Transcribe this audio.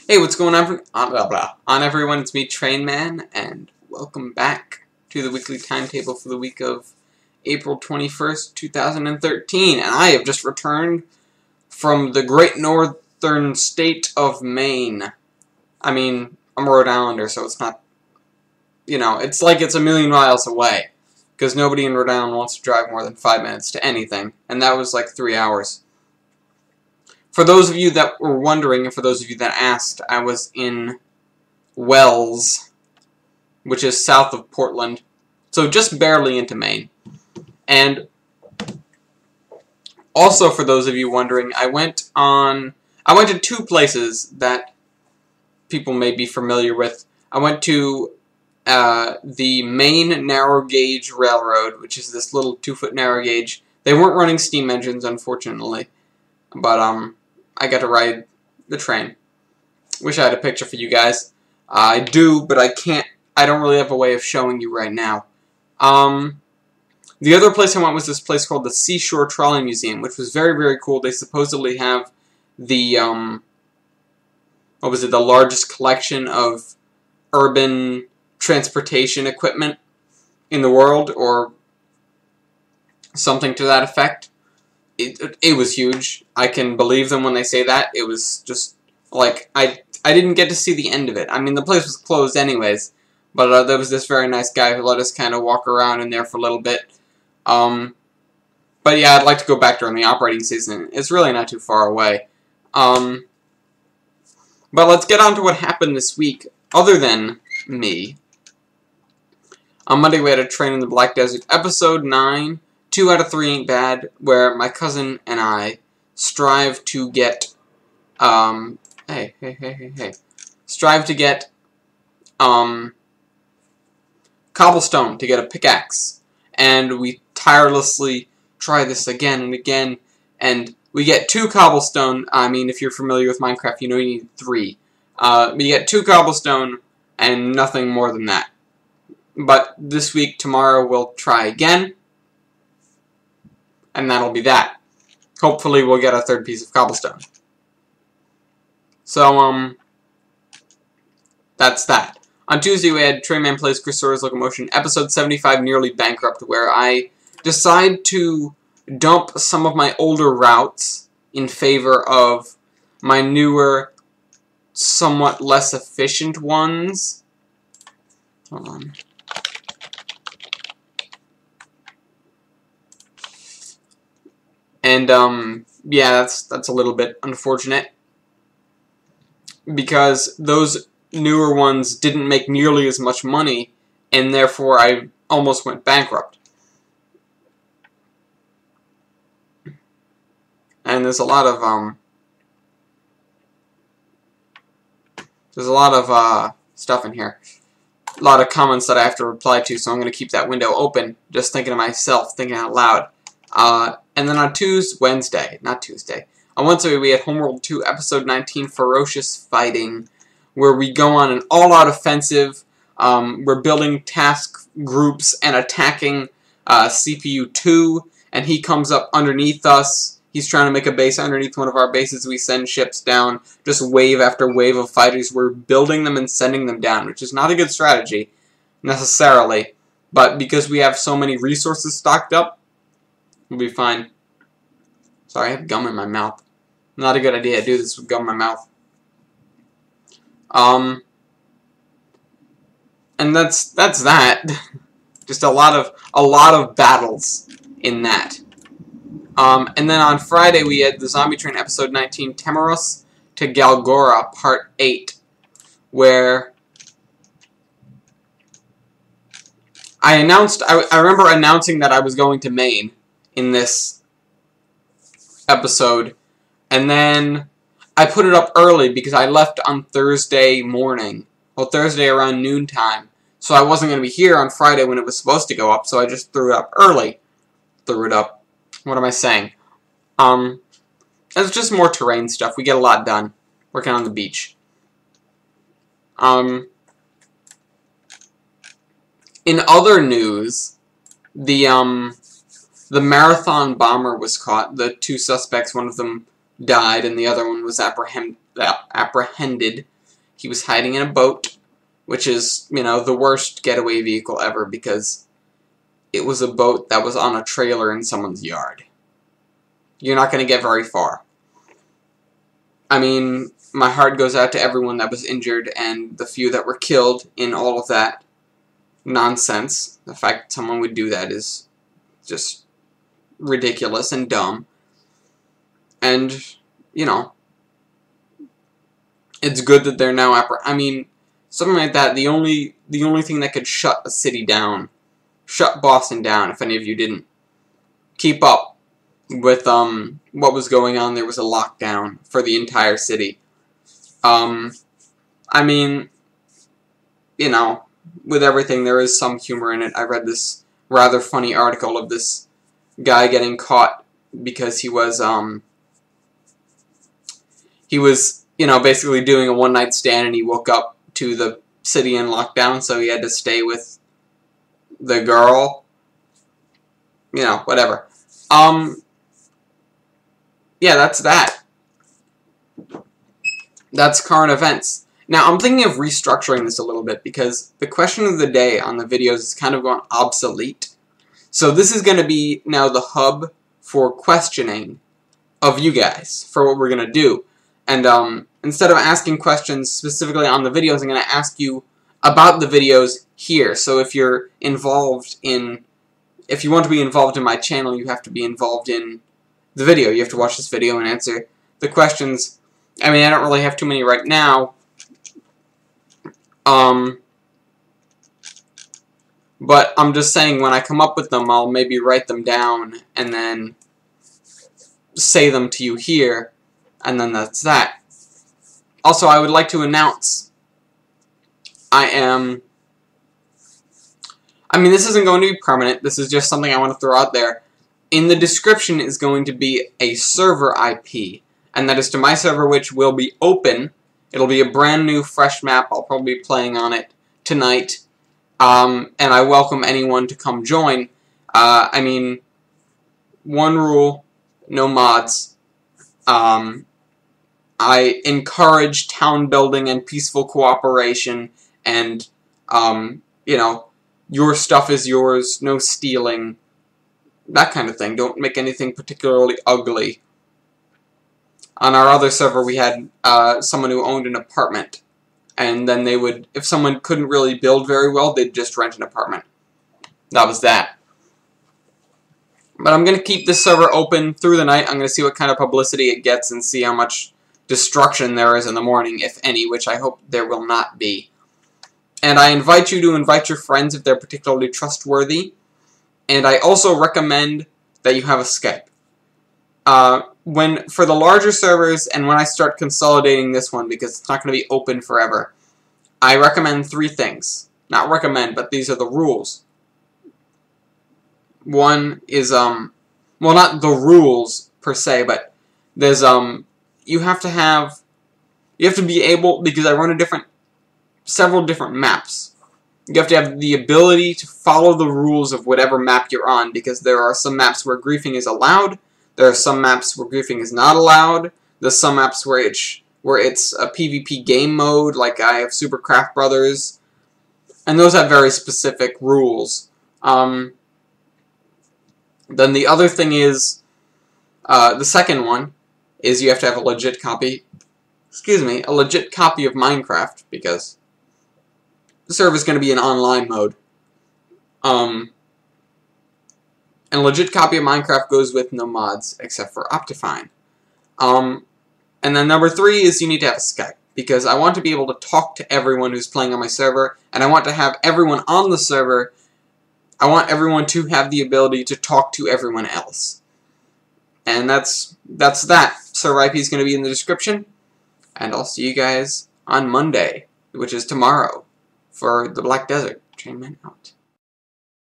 Hey, what's going on everyone? It's me, Train Man, and welcome back to the weekly timetable for the week of April 21st, 2013. And I have just returned from the great northern state of Maine. I mean, I'm a Rhode Islander, so it's not, it's like it's a million miles away. Because nobody in Rhode Island wants to drive more than 5 minutes to anything. And that was like 3 hours. For those of you that were wondering, and for those of you that asked, I was in Wells, which is south of Portland, so just barely into Maine. And also for those of you wondering, I went to two places that people may be familiar with. I went to the Maine Narrow Gauge Railroad, which is this little 2-foot narrow gauge. They weren't running steam engines, unfortunately, but I got to ride the train. Wish I had a picture for you guys. I do, but I can't. I don't really have a way of showing you right now. The other place I went was this place called the Seashore Trolley Museum, which was very, very cool. They supposedly have the, what was it, the largest collection of urban transportation equipment in the world, or something to that effect. It was huge. I can believe them when they say that. It was just, like, I didn't get to see the end of it. I mean, the place was closed anyways, but there was this very nice guy who let us kind of walk around in there for a little bit. But yeah, I'd like to go back during the operating season. It's really not too far away. But let's get on to what happened this week, other than me. On Monday, we had a Train in the Black Desert, Episode 9. 2 out of 3 ain't bad, where my cousin and I strive to get, strive to get, cobblestone to get a pickaxe, and we tirelessly try this again and again, and we get 2 cobblestone. I mean, if you're familiar with Minecraft, you know you need 3. We get 2 cobblestone, and nothing more than that. But this week, tomorrow, we'll try again. And that'll be that. Hopefully we'll get a 3rd piece of cobblestone. So, that's that. On Tuesday we had Trainman Plays Chrysaor's Locomotion, Episode 75, Nearly Bankrupt, where I decide to dump some of my older routes in favor of my newer, somewhat less efficient ones. Hold on. And, yeah, that's a little bit unfortunate, because those newer ones didn't make nearly as much money, and therefore I almost went bankrupt. And there's a lot of, stuff in here. A lot of comments that I have to reply to, so I'm going to keep that window open, just thinking to myself, thinking out loud. And then on Wednesday, on Wednesday we had Homeworld 2, Episode 19, Ferocious Fighting, where we go on an all-out offensive. We're building task groups and attacking CPU 2, and he comes up underneath us. He's trying to make a base underneath one of our bases. We send ships down, just wave after wave of fighters. We're building them and sending them down, which is not a good strategy, necessarily. But because we have so many resources stocked up, we'll be fine. Sorry, I have gum in my mouth. Not a good idea to do this with gum in my mouth. And that's that. Just a lot of battles in that. And then on Friday we had the Zombie Train Episode 19, Temeros to Galgora Part 8, where I remember announcing that I was going to Maine in this episode, and then I put it up early because I left on Thursday morning, well, Thursday around noontime, so I wasn't going to be here on Friday when it was supposed to go up, so I just threw it up early. What am I saying? It's just more terrain stuff. We get a lot done working on the beach. In other news, the marathon bomber was caught. The 2 suspects, one of them died and the other one was apprehended. he was hiding in a boat, which is, you know, the worst getaway vehicle ever because it was a boat that was on a trailer in someone's yard. You're not going to get very far. I mean, my heart goes out to everyone that was injured and the few that were killed in all of that nonsense. The fact that someone would do that is just ridiculous and dumb. And, you know, it's good that they're now I mean, something like that, the only thing that could shut a city down, shut Boston down, if any of you didn't keep up with what was going on, there was a lockdown for the entire city. I mean, you know, with everything there is some humor in it. I read this rather funny article of this guy getting caught because he was, you know, basically doing a one-night stand, and he woke up to the city in lockdown, so he had to stay with the girl. You know, whatever. Yeah, that's that. That's current events. Now, I'm thinking of restructuring this a little bit because the question of the day on the videos is kind of going obsolete. So this is going to be now the hub for questioning of you guys for what we're going to do. And instead of asking questions specifically on the videos, I'm going to ask you about the videos here. So if you're involved in, if you want to be involved in my channel, you have to be involved in the video. You have to watch this video and answer the questions. I mean, I don't really have too many right now. But I'm just saying, when I come up with them, I'll maybe write them down and then say them to you here, and then that's that. Also, I would like to announce I mean, this isn't going to be permanent. This is just something I want to throw out there. In the description is going to be a server IP, and that is to my server, which will be open. It'll be a brand new, fresh map. I'll probably be playing on it tonight, and I welcome anyone to come join. I mean, one rule, no mods. I encourage town building and peaceful cooperation, and, you know, your stuff is yours, no stealing, that kind of thing. Don't make anything particularly ugly. On our other server, we had someone who owned an apartment, and then they would, if someone couldn't really build very well, they'd just rent an apartment. That was that. But I'm going to keep this server open through the night. I'm going to see what kind of publicity it gets and see how much destruction there is in the morning, if any, which I hope there will not be. And I invite you to invite your friends if they're particularly trustworthy. And I also recommend that you have a Skype. For the larger servers, and when I start consolidating this one, because it's not going to be open forever, I recommend 3 things. Not recommend, but these are the rules. One is, well, not the rules per se, but there's, you have to be able, because I run several different maps. You have to have the ability to follow the rules of whatever map you're on, because there are some maps where griefing is allowed, there are some maps where griefing is not allowed, there's some maps where it's a PvP game mode, like I have Super Craft Brothers, and those have very specific rules. Then the other thing is, the second one, is you have to have a legit copy, a legit copy of Minecraft, because the server is going to be in online mode. And a legit copy of Minecraft goes with no mods, except for Optifine. And then number 3 is you need to have a Skype, because I want to be able to talk to everyone who's playing on my server, and I want to have everyone on the server, I want everyone to have the ability to talk to everyone else. And that's that. Server IP is going to be in the description, and I'll see you guys on Monday, which is tomorrow, for the Black Desert. Chainman out.